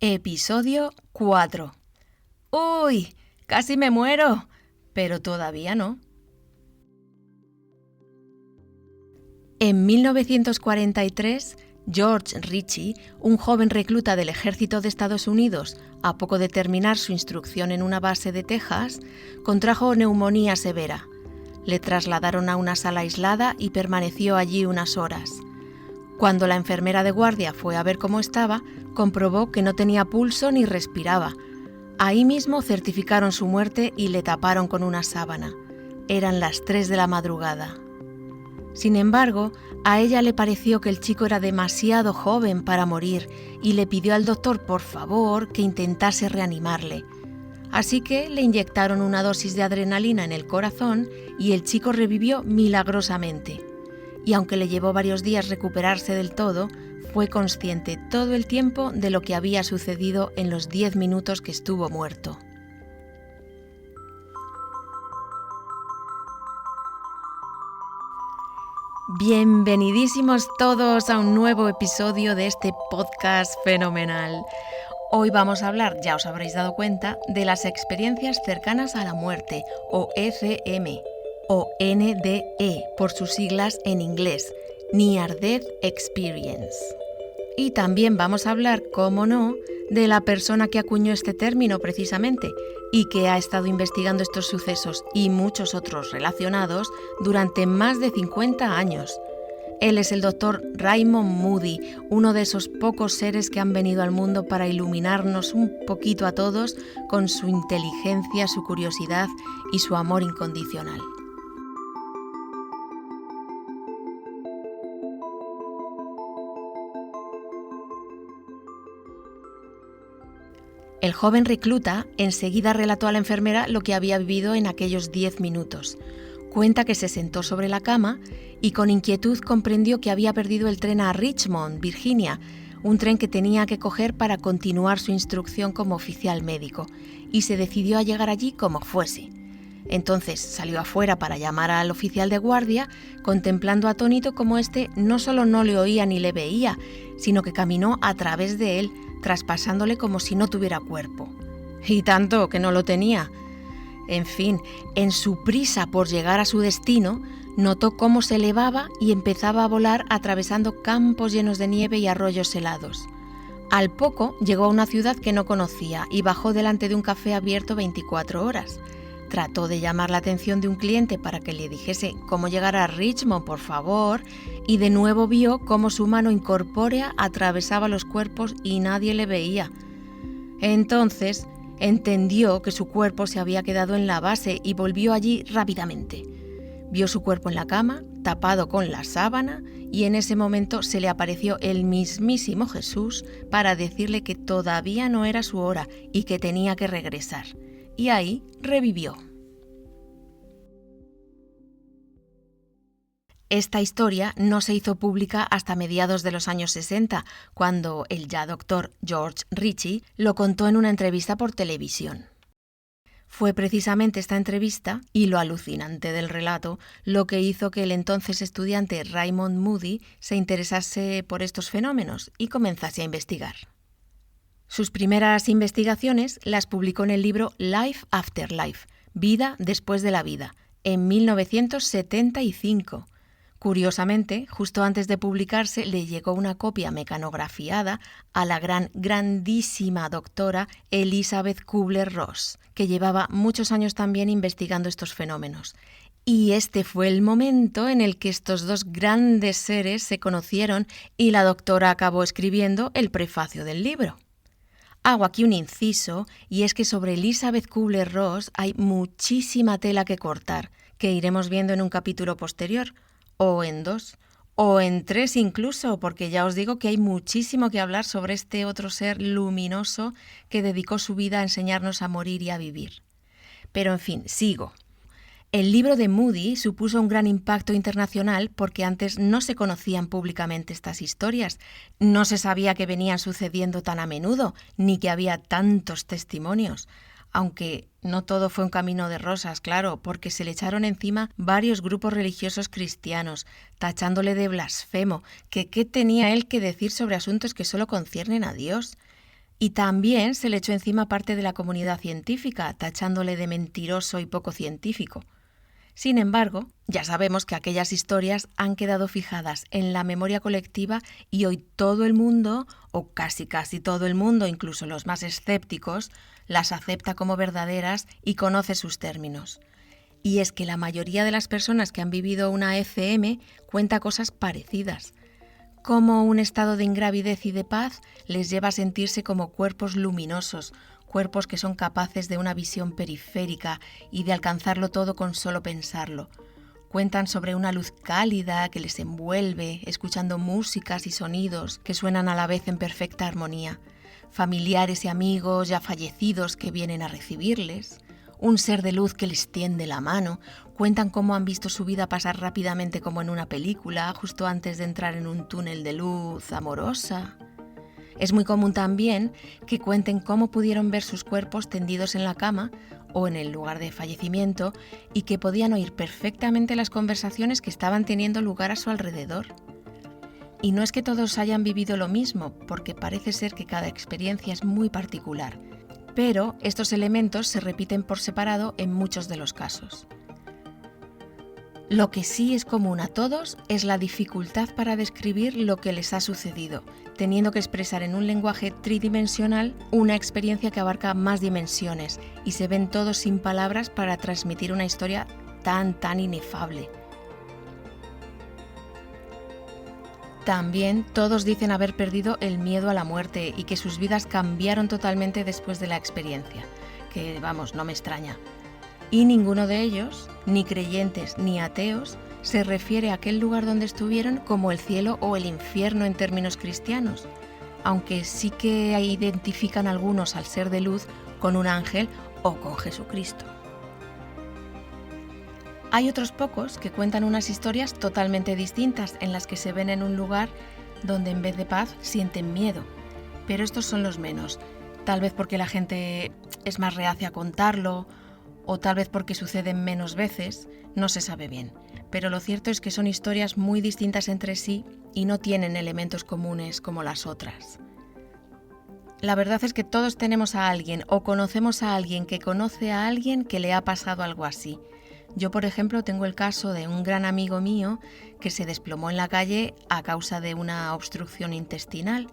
Episodio 4. ¡Uy! ¡Casi me muero! Pero todavía no. En 1943, George Ritchie, un joven recluta del ejército de Estados Unidos, a poco de terminar su instrucción en una base de Texas, contrajo neumonía severa. Le trasladaron a una sala aislada y permaneció allí unas horas. Cuando la enfermera de guardia fue a ver cómo estaba, comprobó que no tenía pulso ni respiraba. Ahí mismo certificaron su muerte y le taparon con una sábana. Eran las 3 de la madrugada. Sin embargo, a ella le pareció que el chico era demasiado joven para morir y le pidió al doctor, por favor, que intentase reanimarle. Así que le inyectaron una dosis de adrenalina en el corazón y el chico revivió milagrosamente. Y aunque le llevó varios días recuperarse del todo, fue consciente todo el tiempo de lo que había sucedido en los 10 minutos que estuvo muerto. Bienvenidísimos todos a un nuevo episodio de este podcast fenomenal. Hoy vamos a hablar, ya os habréis dado cuenta, de las experiencias cercanas a la muerte, o ECM, o NDE, por sus siglas en inglés, Near Death Experience. Y también vamos a hablar, cómo no, de la persona que acuñó este término precisamente y que ha estado investigando estos sucesos y muchos otros relacionados durante más de 50 años. Él es el Dr. Raymond Moody, uno de esos pocos seres que han venido al mundo para iluminarnos un poquito a todos con su inteligencia, su curiosidad y su amor incondicional. El joven recluta enseguida relató a la enfermera lo que había vivido en aquellos 10 minutos. Cuenta que se sentó sobre la cama y con inquietud comprendió que había perdido el tren a Richmond, Virginia, un tren que tenía que coger para continuar su instrucción como oficial médico, y se decidió a llegar allí como fuese. Entonces salió afuera para llamar al oficial de guardia, contemplando atónito cómo éste no solo no le oía ni le veía, sino que caminó a través de él, traspasándole como si no tuviera cuerpo. Y tanto que no lo tenía. En fin, en su prisa por llegar a su destino, notó cómo se elevaba y empezaba a volar atravesando campos llenos de nieve y arroyos helados. Al poco llegó a una ciudad que no conocía y bajó delante de un café abierto 24 horas. Trató de llamar la atención de un cliente para que le dijese cómo llegar a Richmond, por favor, y de nuevo vio cómo su mano incorpórea atravesaba los cuerpos y nadie le veía. Entonces entendió que su cuerpo se había quedado en la base y volvió allí rápidamente. Vio su cuerpo en la cama, tapado con la sábana, y en ese momento se le apareció el mismísimo Jesús para decirle que todavía no era su hora y que tenía que regresar. Y ahí revivió. Esta historia no se hizo pública hasta mediados de los años 60, cuando el ya doctor George Ritchie lo contó en una entrevista por televisión. Fue precisamente esta entrevista y lo alucinante del relato lo que hizo que el entonces estudiante Raymond Moody se interesase por estos fenómenos y comenzase a investigar. Sus primeras investigaciones las publicó en el libro Life After Life, Vida después de la vida, en 1975. Curiosamente, justo antes de publicarse, le llegó una copia mecanografiada a la grandísima doctora Elizabeth Kubler-Ross, que llevaba muchos años también investigando estos fenómenos. Y este fue el momento en el que estos dos grandes seres se conocieron y la doctora acabó escribiendo el prefacio del libro. Hago aquí un inciso, y es que sobre Elizabeth Kubler-Ross hay muchísima tela que cortar, que iremos viendo en un capítulo posterior, o en 2, o en 3 incluso, porque ya os digo que hay muchísimo que hablar sobre este otro ser luminoso que dedicó su vida a enseñarnos a morir y a vivir. Pero en fin, sigo. El libro de Moody supuso un gran impacto internacional porque antes no se conocían públicamente estas historias, no se sabía que venían sucediendo tan a menudo, ni que había tantos testimonios. Aunque no todo fue un camino de rosas, claro, porque se le echaron encima varios grupos religiosos cristianos, tachándole de blasfemo, que qué tenía él que decir sobre asuntos que solo conciernen a Dios. Y también se le echó encima parte de la comunidad científica, tachándole de mentiroso y poco científico. Sin embargo, ya sabemos que aquellas historias han quedado fijadas en la memoria colectiva y hoy todo el mundo, o casi todo el mundo, incluso los más escépticos, las acepta como verdaderas y conoce sus términos. Y es que la mayoría de las personas que han vivido una ECM cuenta cosas parecidas, como un estado de ingravidez y de paz les lleva a sentirse como cuerpos luminosos, cuerpos que son capaces de una visión periférica y de alcanzarlo todo con solo pensarlo. Cuentan sobre una luz cálida que les envuelve, escuchando músicas y sonidos que suenan a la vez en perfecta armonía, familiares y amigos ya fallecidos que vienen a recibirles, un ser de luz que les tiende la mano, cuentan cómo han visto su vida pasar rápidamente como en una película, justo antes de entrar en un túnel de luz amorosa. Es muy común también que cuenten cómo pudieron ver sus cuerpos tendidos en la cama o en el lugar de fallecimiento y que podían oír perfectamente las conversaciones que estaban teniendo lugar a su alrededor. Y no es que todos hayan vivido lo mismo, porque parece ser que cada experiencia es muy particular, pero estos elementos se repiten por separado en muchos de los casos. Lo que sí es común a todos es la dificultad para describir lo que les ha sucedido, teniendo que expresar en un lenguaje tridimensional una experiencia que abarca más dimensiones y se ven todos sin palabras para transmitir una historia tan inefable. También todos dicen haber perdido el miedo a la muerte y que sus vidas cambiaron totalmente después de la experiencia, que vamos, no me extraña. Y ninguno de ellos, ni creyentes ni ateos, se refiere a aquel lugar donde estuvieron como el cielo o el infierno en términos cristianos, aunque sí que identifican algunos al ser de luz con un ángel o con Jesucristo. Hay otros pocos que cuentan unas historias totalmente distintas en las que se ven en un lugar donde en vez de paz sienten miedo, pero estos son los menos, tal vez porque la gente es más reacia a contarlo o tal vez porque suceden menos veces, no se sabe bien, pero lo cierto es que son historias muy distintas entre sí y no tienen elementos comunes como las otras. La verdad es que todos tenemos a alguien o conocemos a alguien que conoce a alguien que le ha pasado algo así. Yo, por ejemplo, tengo el caso de un gran amigo mío que se desplomó en la calle a causa de una obstrucción intestinal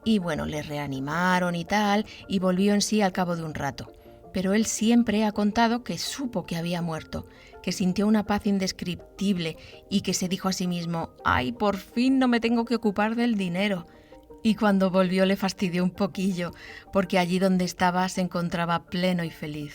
y bueno, le reanimaron y tal y volvió en sí al cabo de un rato. Pero él siempre ha contado que supo que había muerto, que sintió una paz indescriptible y que se dijo a sí mismo: ¡ay, por fin no me tengo que ocupar del dinero! Y cuando volvió le fastidió un poquillo, porque allí donde estaba se encontraba pleno y feliz.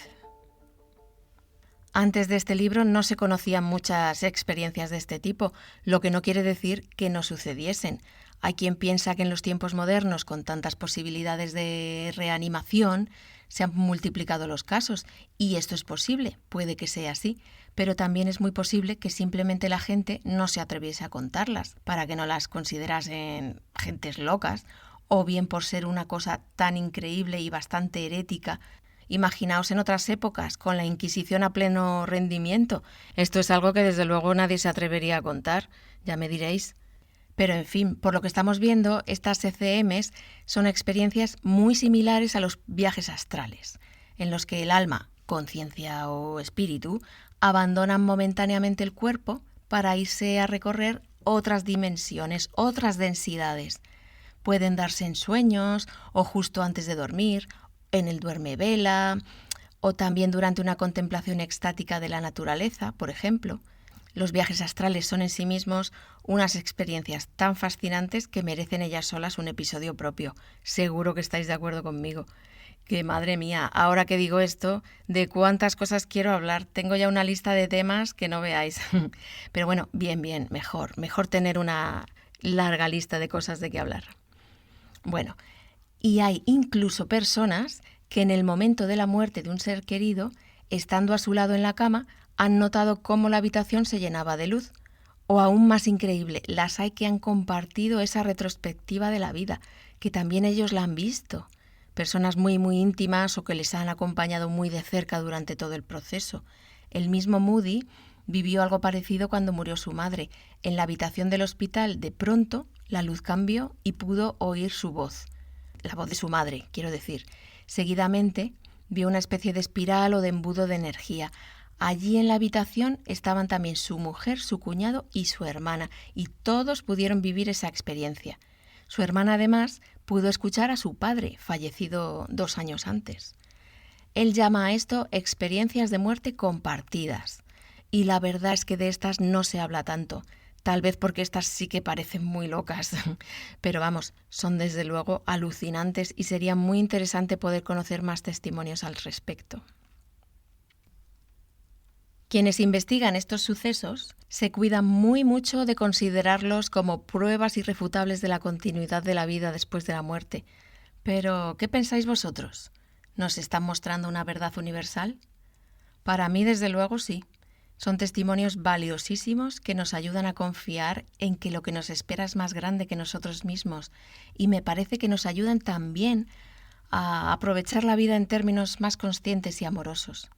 Antes de este libro no se conocían muchas experiencias de este tipo, lo que no quiere decir que no sucediesen. Hay quien piensa que en los tiempos modernos, con tantas posibilidades de reanimación, se han multiplicado los casos, y esto es posible, puede que sea así, pero también es muy posible que simplemente la gente no se atreviese a contarlas, para que no las considerasen gentes locas, o bien por ser una cosa tan increíble y bastante herética. Imaginaos en otras épocas, con la Inquisición a pleno rendimiento. Esto es algo que desde luego nadie se atrevería a contar, ya me diréis. Pero en fin, por lo que estamos viendo, estas ECMs son experiencias muy similares a los viajes astrales, en los que el alma, conciencia o espíritu, abandonan momentáneamente el cuerpo para irse a recorrer otras dimensiones, otras densidades. Pueden darse en sueños o justo antes de dormir, en el duermevela o también durante una contemplación extática de la naturaleza, por ejemplo. Los viajes astrales son en sí mismos unas experiencias tan fascinantes que merecen ellas solas un episodio propio. Seguro que estáis de acuerdo conmigo. Que madre mía, ahora que digo esto, de cuántas cosas quiero hablar. Tengo ya una lista de temas que no veáis. Pero bueno, bien, mejor tener una larga lista de cosas de qué hablar. Bueno, y hay incluso personas que en el momento de la muerte de un ser querido, estando a su lado en la cama, han notado cómo la habitación se llenaba de luz. O aún más increíble, las hay que han compartido esa retrospectiva de la vida, que también ellos la han visto. Personas muy íntimas o que les han acompañado muy de cerca durante todo el proceso. El mismo Moody vivió algo parecido cuando murió su madre. En la habitación del hospital, de pronto, la luz cambió y pudo oír su voz. la voz de su madre, quiero decir. Seguidamente vio una especie de espiral o de embudo de energía. Allí en la habitación estaban también su mujer, su cuñado y su hermana, y todos pudieron vivir esa experiencia. Su hermana, además, pudo escuchar a su padre, fallecido 2 años antes. Él llama a esto experiencias de muerte compartidas. Y la verdad es que de estas no se habla tanto. Tal vez porque estas sí que parecen muy locas. Pero vamos, son desde luego alucinantes y sería muy interesante poder conocer más testimonios al respecto. Quienes investigan estos sucesos se cuidan muy mucho de considerarlos como pruebas irrefutables de la continuidad de la vida después de la muerte. Pero, ¿qué pensáis vosotros? ¿Nos están mostrando una verdad universal? Para mí, desde luego, sí. Son testimonios valiosísimos que nos ayudan a confiar en que lo que nos espera es más grande que nosotros mismos, y me parece que nos ayudan también a aprovechar la vida en términos más conscientes y amorosos.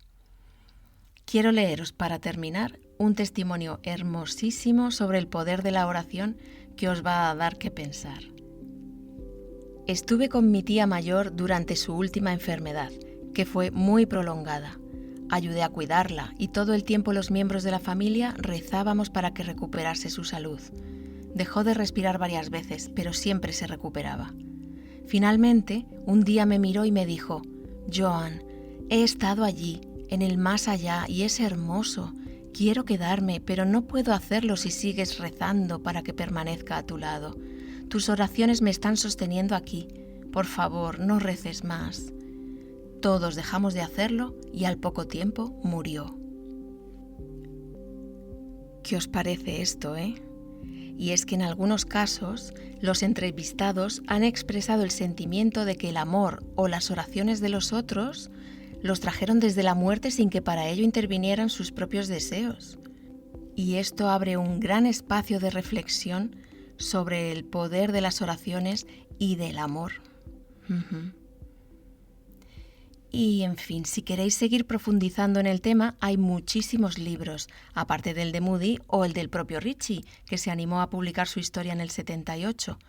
Quiero leeros, para terminar, un testimonio hermosísimo sobre el poder de la oración que os va a dar que pensar. Estuve con mi tía mayor durante su última enfermedad, que fue muy prolongada. Ayudé a cuidarla y todo el tiempo los miembros de la familia rezábamos para que recuperase su salud. Dejó de respirar varias veces, pero siempre se recuperaba. Finalmente, un día me miró y me dijo: «Joan, he estado allí, en el más allá, y es hermoso. Quiero quedarme, pero no puedo hacerlo si sigues rezando para que permanezca a tu lado. Tus oraciones me están sosteniendo aquí. Por favor, no reces más». Todos dejamos de hacerlo y al poco tiempo murió. ¿Qué os parece esto, Y es que en algunos casos los entrevistados han expresado el sentimiento de que el amor o las oraciones de los otros los trajeron desde la muerte sin que para ello intervinieran sus propios deseos. Y esto abre un gran espacio de reflexión sobre el poder de las oraciones y del amor. Y, en fin, si queréis seguir profundizando en el tema, hay muchísimos libros, aparte del de Moody o el del propio Ritchie, que se animó a publicar su historia en el 78.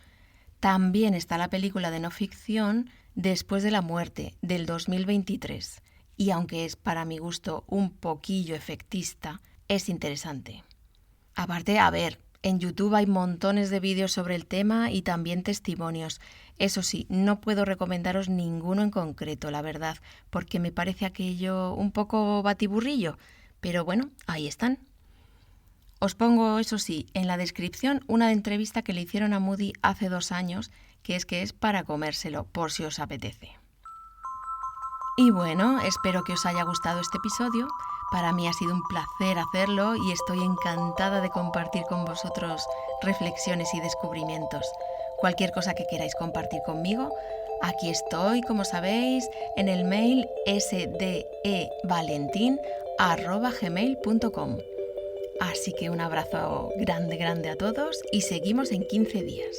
También está la película de no ficción Después de la muerte, del 2023. Y aunque es, para mi gusto, un poquillo efectista, es interesante. Aparte, en YouTube hay montones de vídeos sobre el tema y también testimonios. Eso sí, no puedo recomendaros ninguno en concreto, la verdad, porque me parece aquello un poco batiburrillo. Pero bueno, ahí están. Os pongo, eso sí, en la descripción una entrevista que le hicieron a Moody hace 2 años, que es para comérselo, por si os apetece. Y bueno, espero que os haya gustado este episodio. Para mí ha sido un placer hacerlo y estoy encantada de compartir con vosotros reflexiones y descubrimientos. Cualquier cosa que queráis compartir conmigo, aquí estoy, como sabéis, en el mail sdevalentin@gmail.com. Así que un abrazo grande a todos y seguimos en 15 días.